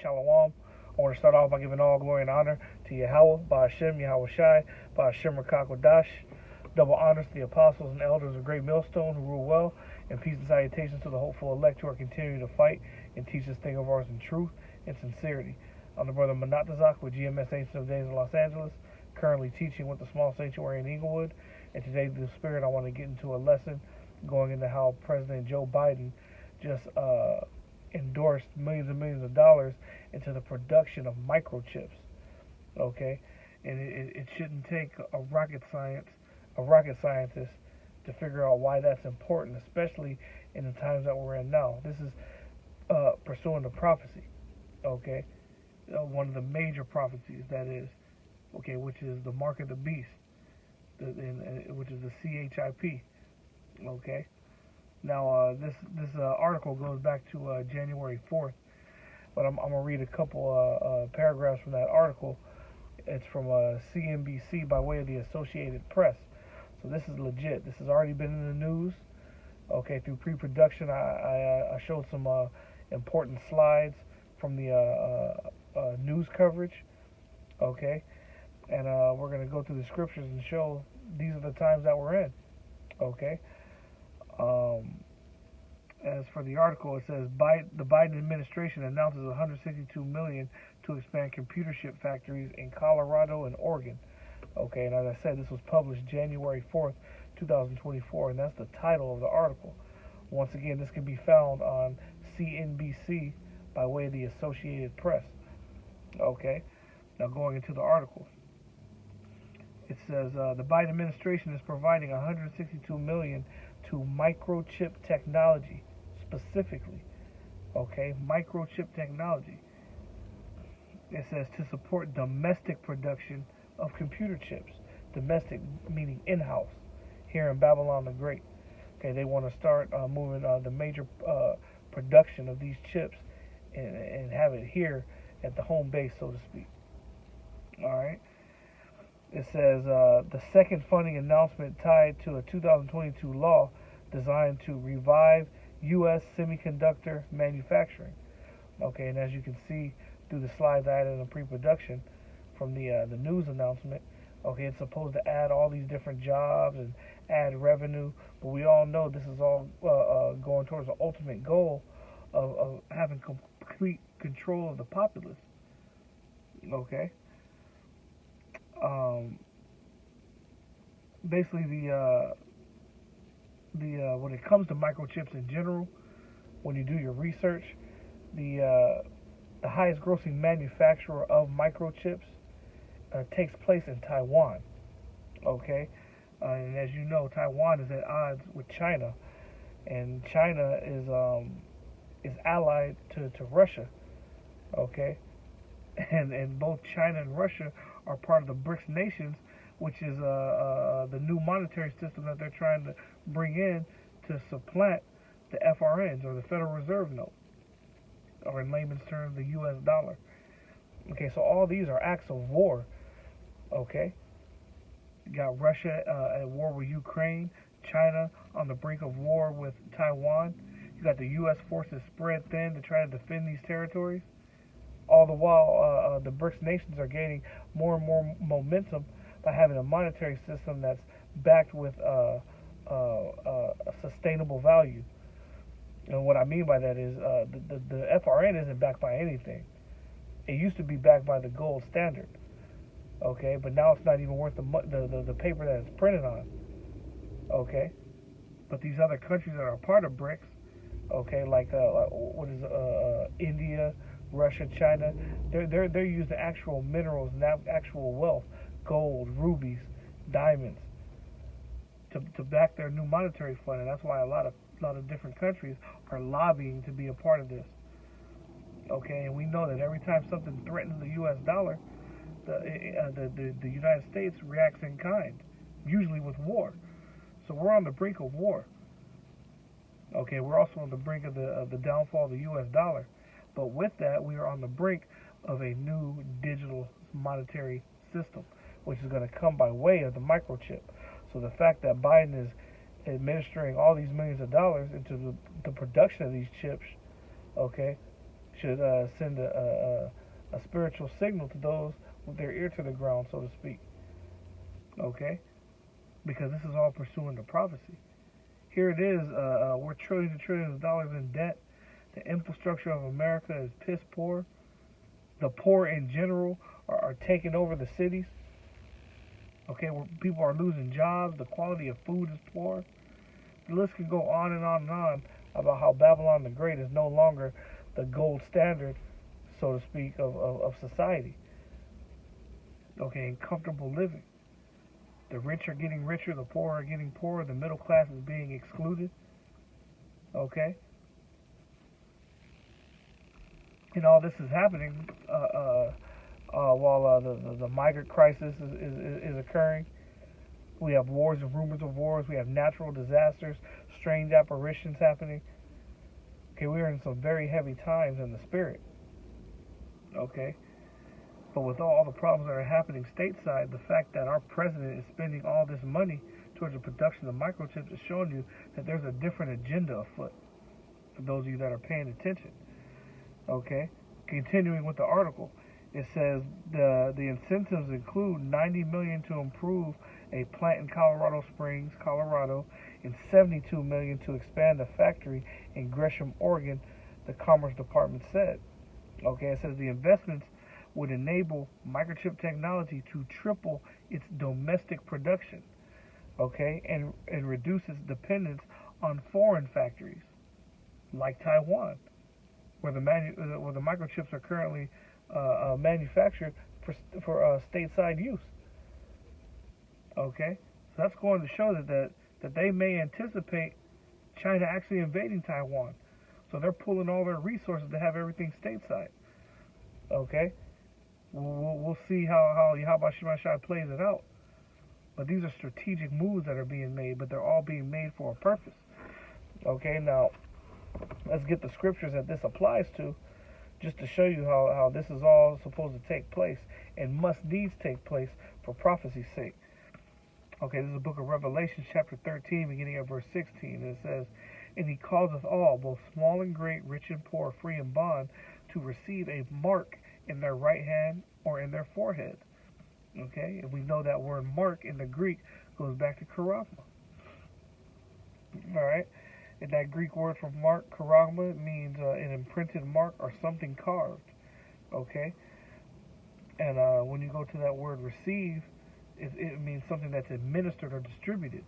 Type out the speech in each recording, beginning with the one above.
Shalom. I want to start off by giving all glory and honor to Yahweh, Ba'ashem, Yahweh Shai, Ba'ashem Rakakwadash. Double honors to the apostles and elders of Great Millstone who rule well, and peace and salutations to the hopeful elect who are continuing to fight and teach this thing of ours in truth and sincerity. I'm the brother Manatazak with GMS Ancient of Days in Los Angeles, currently teaching with the small sanctuary in Inglewood. And today, through the Spirit, I want to get into a lesson going into how President Joe Biden just endorsed millions and millions of dollars into the production of microchips. Okay, and it shouldn't take a rocket scientist to figure out why that's important, especially in the times that we're in now. This is pursuing the prophecy. Okay, one of the major prophecies, that is, okay, which is the mark of the beast, which is the CHIP. Okay. Now, this article goes back to January 4th, but I'm going to read a couple paragraphs from that article. It's from CNBC by way of the Associated Press. So this is legit. This has already been in the news. Okay, through pre-production, I showed some important slides from the news coverage. Okay, and we're going to go through the scriptures and show these are the times that we're in. Okay. As for the article, it says the Biden administration announces $162 million to expand computer chip factories in Colorado and Oregon. Okay, and as I said, this was published January 4th, 2024, and that's the title of the article. Once again, this can be found on CNBC by way of the Associated Press. Okay, now going into the article. It says the Biden administration is providing $162 million to microchip technology, specifically. Okay, microchip technology. It says to support domestic production of computer chips. Domestic meaning in-house, here in Babylon the Great. Okay, they want to start moving the major production of these chips and have it here at the home base, so to speak. All right. It says the second funding announcement tied to a 2022 law designed to revive U.S. semiconductor manufacturing. Okay, and as you can see through the slides I added in pre-production from the news announcement, okay, it's supposed to add all these different jobs and add revenue, but we all know this is all going towards the ultimate goal of having complete control of the populace. Okay. Basically, when it comes to microchips in general, when you do your research, the highest grossing manufacturer of microchips takes place in Taiwan. Okay, and as you know, Taiwan is at odds with China, and China is allied to Russia. Okay, and both China and Russia are part of the BRICS nations, which is the new monetary system that they're trying to bring in to supplant the FRNs, or the Federal Reserve note, or in layman's terms, the U.S. dollar. Okay, so all these are acts of war. Okay, you got Russia at war with Ukraine, China on the brink of war with Taiwan. You got the U.S. forces spread thin to try to defend these territories. All the while, the BRICS nations are gaining more and more momentum by having a monetary system that's backed with a sustainable value. And what I mean by that is the FRN isn't backed by anything. It used to be backed by the gold standard. Okay, but now it's not even worth the paper that it's printed on. Okay, but these other countries that are part of BRICS, okay, like what is India, Russia, China, they're using actual minerals and actual wealth, gold, rubies, diamonds, to back their new monetary fund, and that's why a lot of different countries are lobbying to be a part of this. Okay, and we know that every time something threatens the U.S. dollar, the United States reacts in kind, usually with war. So we're on the brink of war. Okay, we're also on the brink of the downfall of the U.S. dollar. But with that, we are on the brink of a new digital monetary system, which is going to come by way of the microchip. So the fact that Biden is administering all these millions of dollars into the production of these chips, okay, should send a spiritual signal to those with their ear to the ground, so to speak. Okay, because this is all pursuing the prophecy. Here it is. We're trillions and trillions of dollars in debt. The infrastructure of America is piss poor. The poor in general are taking over the cities. Okay, where people are losing jobs. The quality of food is poor. The list can go on and on and on about how Babylon the Great is no longer the gold standard, so to speak, of society. Okay, and comfortable living. The rich are getting richer, the poor are getting poorer, the middle class is being excluded. Okay? And all this is happening while the migrant crisis is occurring. We have wars and rumors of wars. We have natural disasters, strange apparitions happening. Okay, we are in some very heavy times in the spirit. Okay? But with all the problems that are happening stateside, the fact that our president is spending all this money towards the production of microchips is showing you that there's a different agenda afoot, for those of you that are paying attention. Okay? Continuing with the article, it says the incentives include $90 million to improve a plant in Colorado Springs, Colorado, and $72 million to expand a factory in Gresham, Oregon, the Commerce Department said. Okay, it says the investments would enable microchip technology to triple its domestic production, okay, and reduce its dependence on foreign factories like Taiwan, where the microchips are currently manufactured for stateside use. Okay, so that's going to show that they may anticipate China actually invading Taiwan, so they're pulling all their resources to have everything stateside. Okay. We'll see how Yahweh Shemashai plays it out. But these are strategic moves that are being made, but they're all being made for a purpose. Okay, now let's get the scriptures that this applies to, just to show you how this is all supposed to take place and must needs take place for prophecy's sake. Okay, this is the book of Revelation, chapter 13, beginning at verse 16. And it says, "And he causeth all, both small and great, rich and poor, free and bond, to receive a mark in their right hand or in their forehead." Okay, and we know that word mark in the Greek goes back to charagma. Alright, and that Greek word for mark, charagma, means an imprinted mark or something carved. Okay, and when you go to that word receive, it means something that's administered or distributed.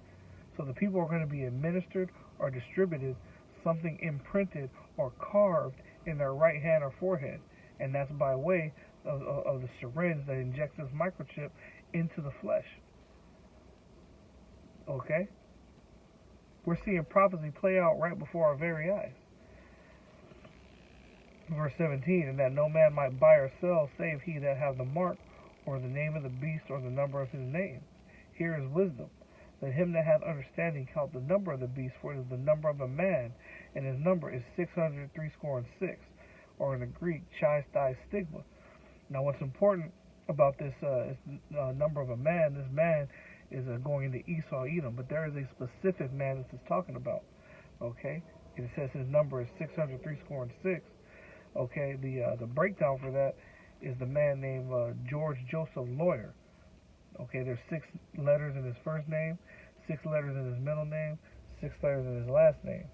So the people are going to be administered or distributed something imprinted or carved in their right hand or forehead. And that's by way of the syringe that injects this microchip into the flesh. Okay? We're seeing prophecy play out right before our very eyes. Verse 17, "And that no man might buy or sell, save he that have the mark, or the name of the beast, or the number of his name. Here is wisdom. Let him that hath understanding count the number of the beast, for it is the number of a man, and his number is 666. Or in the Greek, chi thai stigma." Now, what's important about this number of a man, this man is going into Esau, Edom, but there is a specific man this is talking about. Okay, and it says his number is 666. Okay, the breakdown for that is the man named George Joseph Lawyer. Okay, there's 6 letters in his first name, 6 letters in his middle name, 6 letters in his last name.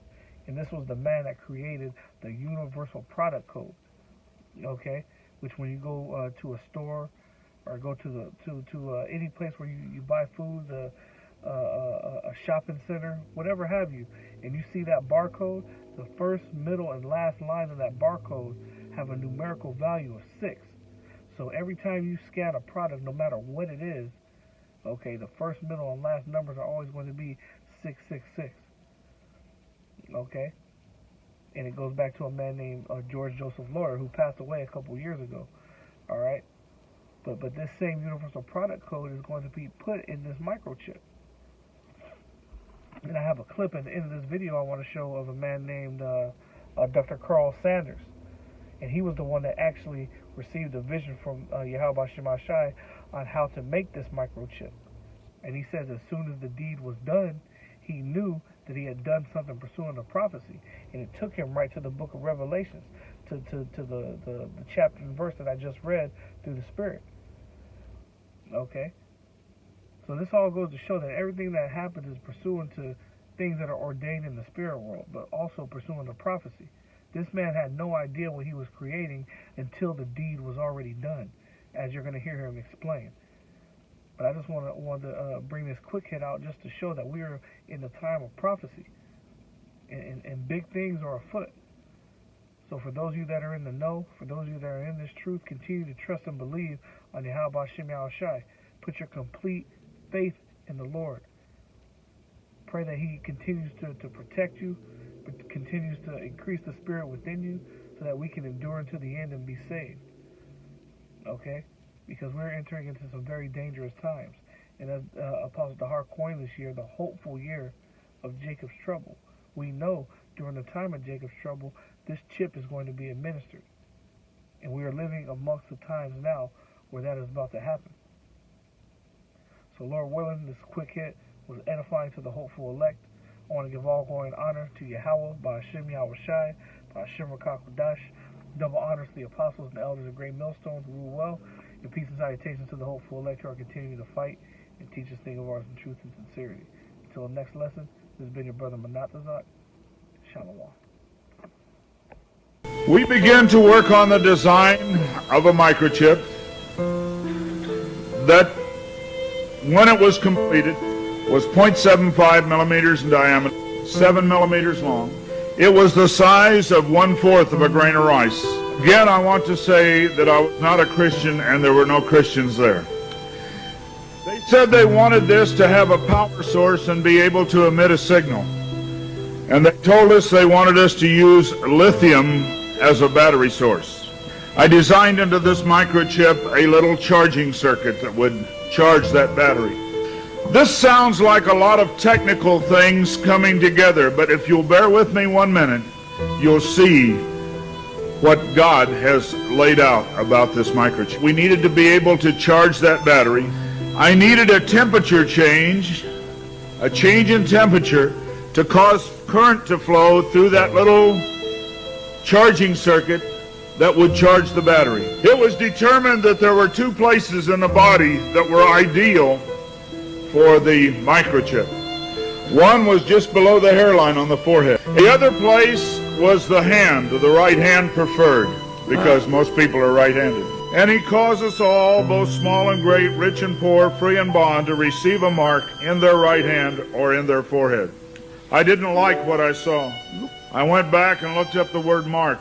And this was the man that created the universal product code. Okay, which when you go to a store or go to any place where you buy food, a shopping center, whatever have you, and you see that barcode, the first, middle, and last lines of that barcode have a numerical value of 6. So every time you scan a product, no matter what it is, okay, the first, middle, and last numbers are always going to be 666. Okay, and it goes back to a man named George Joseph Lawyer, who passed away a couple years ago. All right, but this same universal product code is going to be put in this microchip. And I have a clip at the end of this video I want to show of a man named Dr. Carl Sanders, and he was the one that actually received a vision from Yahweh Shemashai on how to make this microchip. And he says as soon as the deed was done, he knew that he had done something pursuing the prophecy, and it took him right to the book of Revelations, to the chapter and verse that I just read through the Spirit. Okay? So this all goes to show that everything that happens is pursuant to things that are ordained in the spirit world, but also pursuing the prophecy. This man had no idea what he was creating until the deed was already done, as you're going to hear him explain. But I just want to bring this quick hit out just to show that we are in the time of prophecy, and big things are afoot. So for those of you that are in the know, for those of you that are in this truth, continue to trust and believe on Yahweh Shem Yahushai. Put your complete faith in the Lord. Pray that he continues to protect you, but continues to increase the spirit within you so that we can endure until the end and be saved. Okay? Because we're entering into some very dangerous times. And as Apostle Dahar coined this year, the hopeful year of Jacob's trouble. We know during the time of Jacob's trouble, this chip is going to be administered. And we are living amongst the times now where that is about to happen. So Lord willing, this quick hit was edifying to the hopeful elect. I want to give all glory and honor to Yahweh, by Hashem Yahushai, by Hashem Rakakwadash. Double honors to the apostles and the elders of great millstones who rule well. And peace and salutations to the hopeful elect who are continuing to fight and teach this thing of ours in truth and sincerity. Until the next lesson, this has been your brother Manatazak. Shalom. We began to work on the design of a microchip that, when it was completed, was 0.75 millimeters in diameter, 7 millimeters long. It was the size of 1/4 of a grain of rice. Again, I want to say that I was not a Christian and there were no Christians there. They said they wanted this to have a power source and be able to emit a signal. And they told us they wanted us to use lithium as a battery source. I designed into this microchip a little charging circuit that would charge that battery. This sounds like a lot of technical things coming together, but if you'll bear with me 1 minute, you'll see what God has laid out about this microchip. We needed to be able to charge that battery. I needed a temperature change, a change in temperature, to cause current to flow through that little charging circuit that would charge the battery. It was determined that there were 2 places in the body that were ideal for the microchip. One was just below the hairline on the forehead. The other place was the hand, the right hand preferred, because most people are right-handed. And he caused us all, both small and great, rich and poor, free and bond, to receive a mark in their right hand or in their forehead. I didn't like what I saw. I went back and looked up the word mark.